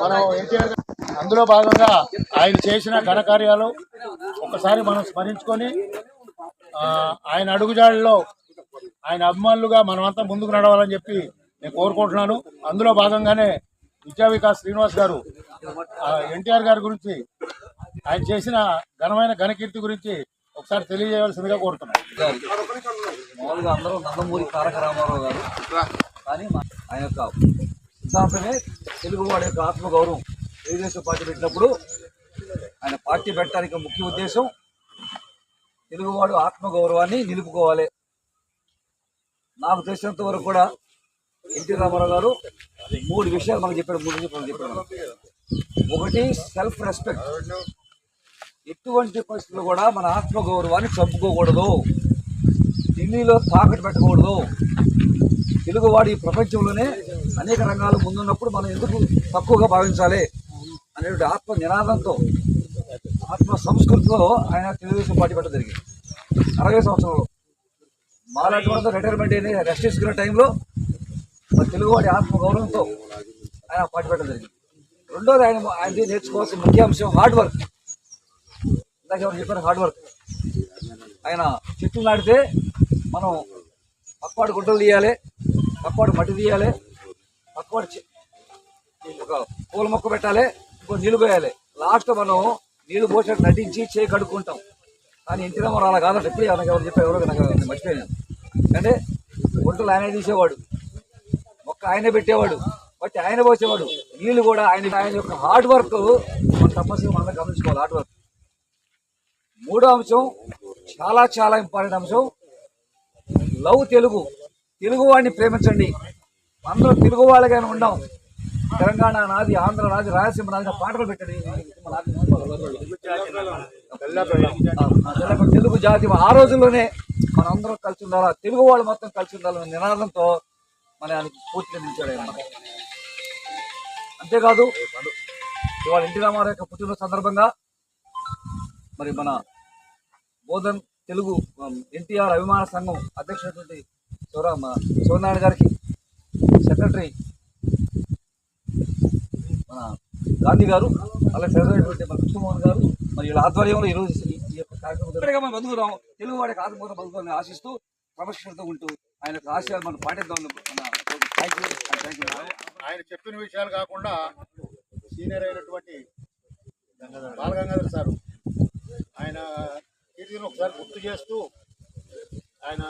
మనం ఎన్టీఆర్ అందులో భాగంగా ఆయన చేసిన ఘనకార్యాలు ఒకసారి మనం స్మరించుకొని ఆయన అడుగుజాడల్లో ఆయన అభిమానులుగా మనమంతా ముందుకు నడవాలని చెప్పి నేను కోరుకుంటున్నాను. అందులో భాగంగానే విద్యా వికాస్ శ్రీనివాస్ గారు ఎన్టీఆర్ గారి గురించి ఆయన చేసిన ఘనమైన ఘనకీర్తి గురించి ఒకసారి తెలియజేయవలసిందిగా కోరుతున్నాను. మామూలుగా అందరూ నందమూరి తారక రామారావు గారు, కానీ ఆయన యొక్క సిద్ధాంతమే తెలుగువాడి యొక్క ఆత్మగౌరవం. తెలుగుదేశం పార్టీ పెట్టినప్పుడు ఆయన పార్టీ పెట్టడానికి ముఖ్య ఉద్దేశం తెలుగువాడు ఆత్మగౌరవాన్ని నిలుపుకోవాలి. నాకు తెలిసినంత వరకు కూడా ఎన్టీ రామారావు గారు 3 విషయాలు మనకు చెప్పారు. ఒకటి సెల్ఫ్ రెస్పెక్ట్. ఎటువంటి పరిస్థితుల్లో కూడా మన ఆత్మగౌరవాన్ని చంపుకోకూడదు, ఢిల్లీలో తాకట్టు పెట్టకూడదు. తెలుగువాడు ఈ ప్రపంచంలోనే అనేక రంగాలు ముందున్నప్పుడు మనం ఎందుకు తక్కువగా భావించాలి అనేటువంటి ఆత్మ నినాదంతో, ఆత్మ సంస్కృతితో ఆయన తెలుగుదేశం పార్టీ పెట్టడం జరిగింది. 60 సంవత్సరాలు మాలాంటి వాళ్ళతో రిటైర్మెంట్ అయిన రెస్ట్ తీసుకునే టైంలో తెలుగువాడి ఆత్మగౌరవంతో ఆయన పార్టీ పెట్టడం జరిగింది. రెండోది ఆయన నేర్చుకోవాల్సిన ముఖ్య అంశం హార్డ్ వర్క్. ఇందాక ఎవరు చెప్పారు, హార్డ్ వర్క్. ఆయన చెట్లు నాటితే మనం పక్కవాడు గుడ్డలు తీయాలి, పక్కవాడు మట్టి తీయాలి, పక్కవాడు ఒక పూల మొక్క పెట్టాలి, ఇంకో నీళ్లు పోయాలి. లాస్ట్ మనం నీళ్లు పోసినట్టు నటించి చేయి కడుక్కుంటాం. కానీ ఎన్టీ రామారావు అలా కాదంటే ఎప్పుడు ఎవరు చెప్పారు, ఎవరో నాకు మర్చిపోయాను. అంటే గుంటలు ఆయనే తీసేవాడు, మొక్క ఆయనే పెట్టేవాడు, బట్టి ఆయన పోసేవాడు, నీళ్లు కూడా ఆయన యొక్క హార్డ్ వర్క్ మనం తప్పనిసరిగా మనం గమనించుకోవాలి. Hard work. మూడో అంశం చాలా చాలా ఇంపార్టెంట్ అంశం, లవ్ తెలుగు. తెలుగు వాడిని ప్రేమించండి. అందరూ తెలుగు వాళ్ళగానే ఉన్నాం. తెలంగాణ నాది, ఆంధ్ర నాది, రాయలసీమ నాది పాటలు పెట్టండి. తెలుగు జాతి ఆ రోజుల్లోనే మనం అందరం కలిసి ఉండాలా, తెలుగు వాళ్ళు మొత్తం కలిసి ఉండాలనే నినాదంతో మన ఆయనకి పూర్తిగా నిలిచాడు ఆయన. అంతేకాదు ఇవాళ ఎన్టీ రామారావు యొక్క పుట్టినరోజు సందర్భంగా మరి మన బోధన్ తెలుగు ఎన్టీఆర్ అభిమాన సంఘం అధ్యక్షుడు శివనారాయణ గారికి, సెక్రటరీ మన గాంధీ గారు, అలాగే సెక్రటరీ మన కృష్ణమోహన్ గారు, మరి వీళ్ళ ఆధ్వర్యంలో ఈరోజు ఈ యొక్క కార్యక్రమం మనం బతుకుదాం. తెలుగు వాడికి ఆత్మగౌరవం బతుకుని ఆశిస్తూ క్రమశిక్షణతో ఉంటూ ఆయన ఆశయాలు మనం పాటిద్దాం. ఆయన చెప్పిన విషయాలు కాకుండా సీనియర్ అయినటువంటి బాలగంగాధర్ సారు ఆయన కీర్తిని ఒకసారి గుర్తు చేస్తూ ఆయన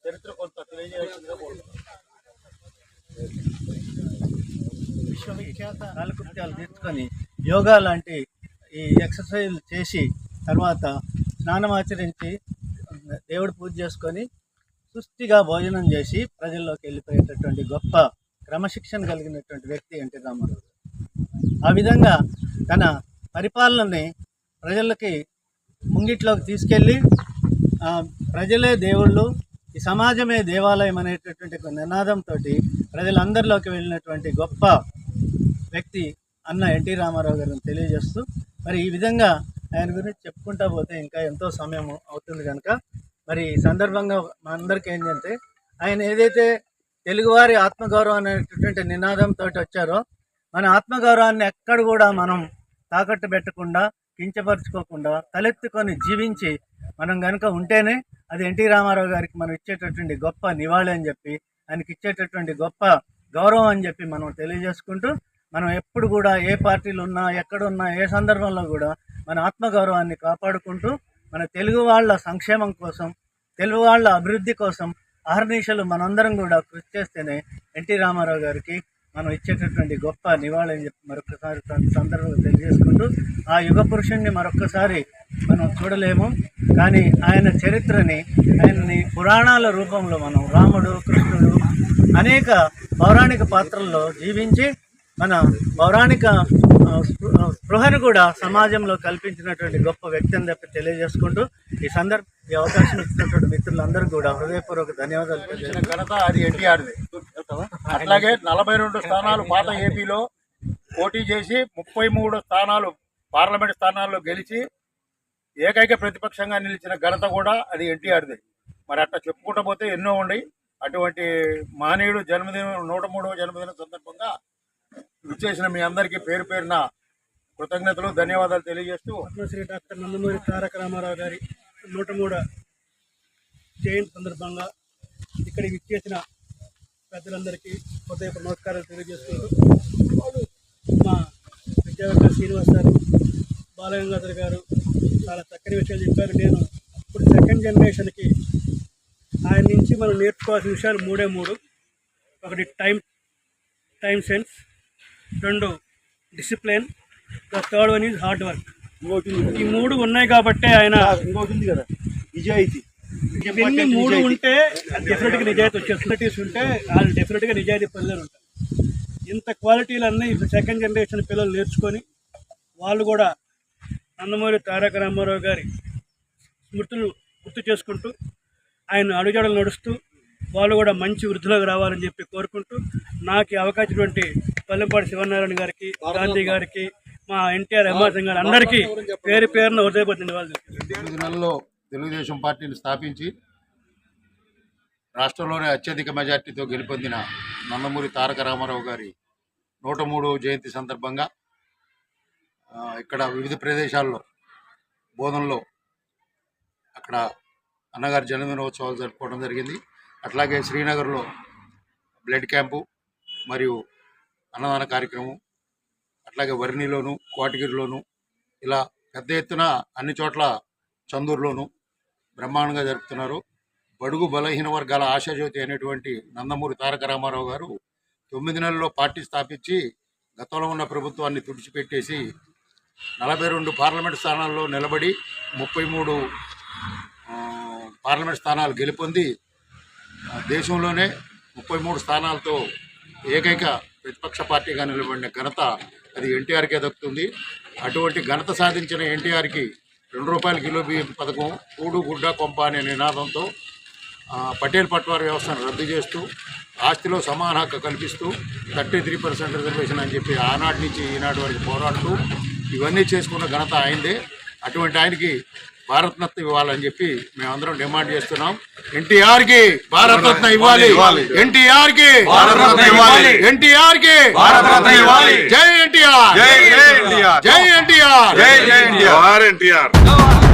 చరిత్ర కొంత తెలియజేయాల్సిందిగా కోరుతున్నాను. విశ్వవిఖ్యాత కాలకృత్యాలు తీర్చుకొని యోగా లాంటి ఈ ఎక్సర్సైజ్లు చేసి తర్వాత స్నానం ఆచరించి దేవుడు పూజ చేసుకొని సుష్టిగా భోజనం చేసి ప్రజల్లోకి వెళ్ళిపోయేటటువంటి గొప్ప క్రమశిక్షణ కలిగినటువంటి వ్యక్తి ఎన్టీ రామారావు. ఆ విధంగా తన పరిపాలనని ప్రజలకి ముంగిట్లోకి తీసుకెళ్ళి ప్రజలే దేవుళ్ళు, ఈ సమాజమే దేవాలయం అనేటటువంటి నినాదంతో ప్రజలందరిలోకి వెళ్ళినటువంటి గొప్ప వ్యక్తి అన్న ఎన్టీ రామారావు గారిని తెలియజేస్తూ, మరి ఈ విధంగా ఆయన గురించి చెప్పుకుంటా పోతే ఇంకా ఎంతో సమయం అవుతుంది కనుక మరి ఈ సందర్భంగా మా అందరికీ ఏంటంటే ఆయన ఏదైతే తెలుగువారి ఆత్మగౌరవం అనేటటువంటి నినాదంతో వచ్చారో మన ఆత్మగౌరవాన్ని ఎక్కడ కూడా మనం తాకట్టు పెట్టకుండా, కించపరచుకోకుండా తలెత్తుకొని జీవించి మనం కనుక ఉంటేనే అది ఎన్టీ రామారావు గారికి మనం ఇచ్చేటటువంటి గొప్ప నివాళి అని చెప్పి, ఆయనకి ఇచ్చేటటువంటి గొప్ప గౌరవం అని చెప్పి మనం తెలియజేసుకుంటూ, మనం ఎప్పుడు కూడా ఏ పార్టీలు ఉన్నా, ఎక్కడున్నా, ఏ సందర్భంలో కూడా మన ఆత్మగౌరవాన్ని కాపాడుకుంటూ మన తెలుగు వాళ్ళ సంక్షేమం కోసం, తెలుగు వాళ్ళ అభివృద్ధి కోసం అహర్నిశలు మనందరం కూడా కృషి చేస్తేనే ఎన్టీ రామారావు గారికి మనం ఇచ్చేటటువంటి గొప్ప నివాళి అని చెప్పి మరొకసారి సందర్భంగా తెలియజేసుకుంటూ, ఆ యుగ పురుషుణ్ణి మరొక్కసారి మనం చూడలేము. కానీ ఆయన చరిత్రని, ఆయన్ని పురాణాల రూపంలో మనం రాముడు, కృష్ణుడు అనేక పౌరాణిక పాత్రల్లో జీవించి మన పౌరాణిక స్పృహను కూడా సమాజంలో కల్పించినటువంటి గొప్ప వ్యక్తి అని చెప్పి తెలియజేసుకుంటూ ఈ అవకాశం ఇచ్చినటువంటి మిత్రులందరూ కూడా హృదయపూర్వక ధన్యవాదాలు తెలియజేసిన ఘనత అది ఎన్టీఆర్ది. అట్లాగే 42 స్థానాలు పాత ఏపీలో పోటీ చేసి 33 స్థానాలు పార్లమెంట్ స్థానాల్లో గెలిచి ఏకైక ప్రతిపక్షంగా నిలిచిన ఘనత కూడా అది ఎన్టీఆర్ది. మరి అట్లా చెప్పుకుంటూ పోతే ఎన్నో ఉన్నాయి. అటువంటి మహనీయుడు జన్మదినం 103వ జన్మదినం సందర్భంగా ఇచ్చేసిన మీ అందరికీ పేరు పేరున కృతజ్ఞతలు, ధన్యవాదాలు తెలియజేస్తూ పద్మశ్రీ డాక్టర్ నందమూరి తారక రామారావు గారి 103వ జయంతి సందర్భంగా ఇక్కడికి విచ్చేసిన పెద్దలందరికీ హృదయపూర్వక నమస్కారాలు తెలియజేసుకుంటూ మా విద్యావేత్త శ్రీనివాస్ గారు, బాలగంగాధర్ గారు చాలా చక్కని విషయాలు చెప్పారు. నేను ఇప్పుడు సెకండ్ జనరేషన్కి ఆయన నుంచి మనం నేర్చుకోవాల్సిన విషయాలు మూడు. ఒకటి time sense, 2 discipline, the third one is hard work. ఈ 3 ఉన్నాయి కాబట్టి ఆయన ఇంకోటి కదా నిజాయితీ. ఇవన్నీ 3 ఉంటే డెఫినెట్గా నిజాయితీ వచ్చేసి ఉంటే వాళ్ళు డెఫినెట్గా నిజాయితీ పనులు ఉంటారు. ఇంత క్వాలిటీలన్నీ సెకండ్ జనరేషన్ పిల్లలు నేర్చుకొని వాళ్ళు కూడా నందమూరి తారక రామారావు గారి స్మృతులు గుర్తు చేసుకుంటూ ఆయన అడుగుజాడలు నడుస్తూ వాళ్ళు కూడా మంచి వృద్ధిలోకి రావాలని చెప్పి కోరుకుంటూ నాకు ఈ అవకాశం పల్లెపాటి శివనారాయణ గారికి, గాంధీ గారికి, మా ఎన్టీఆర్ ఎంఆర్సింగ్ గారు అందరికీ పేరు పేరున హృదయపూర్వక వాళ్ళు 9 నెలల్లో తెలుగుదేశం పార్టీని స్థాపించి రాష్ట్రంలోనే అత్యధిక మెజార్టీతో గెలుపొందిన నందమూరి తారక రామారావు గారి 103వ జయంతి సందర్భంగా ఇక్కడ వివిధ ప్రదేశాల్లో బోధనలో అక్కడ అన్నగారి జన్మదినోత్సవాలు జరుపుకోవడం జరిగింది. అట్లాగే శ్రీనగర్లో బ్లడ్ క్యాంపు మరియు అన్నదాన కార్యక్రమం, అట్లాగే వర్ణిలోను, కోటగిరిలోను, ఇలా పెద్ద ఎత్తున అన్ని చోట్ల చందూరులోను బ్రహ్మాండంగా జరుపుతున్నారు. బడుగు బలహీన వర్గాల ఆశాజ్యోతి అయినటువంటి నందమూరి తారక రామారావు గారు 9 నెలల్లో పార్టీ స్థాపించి గతంలో ఉన్న ప్రభుత్వాన్ని తుడిచిపెట్టేసి 42 పార్లమెంట్ స్థానాల్లో నిలబడి 33 పార్లమెంట్ స్థానాలు గెలుపొంది దేశంలోనే 33 స్థానాలతో ఏకైక ప్రతిపక్ష పార్టీగా నిలబడిన ఘనత అది ఎన్టీఆర్కే దక్కుతుంది. అటువంటి ఘనత సాధించిన ఎన్టీఆర్కి ₹2 కిలో బియ్యం పథకం, కూడు గుడ్డ కొంప అనే నినాదంతో పటేల్ పట్వార్ వ్యవస్థను రద్దు చేస్తూ ఆస్తిలో సమాన హక్కు కల్పిస్తూ 33% రిజర్వేషన్ అని చెప్పి ఆనాటి నుంచి ఈనాటి వరకు పోరాడుతూ ఇవన్నీ చేసుకున్న ఘనత ఆయనదే. అటువంటి ఆయనకి భారతరత్న ఇవ్వాలని చెప్పి మేమందరం డిమాండ్ చేస్తున్నాం. ఎన్టీఆర్కి భారతరత్న ఇవ్వాలి, ఎన్టీఆర్కి ఎన్టీఆర్కి జై ఎన్టీఆర్, జై ఎన్టీఆర్, జై ఎన్టీఆర్.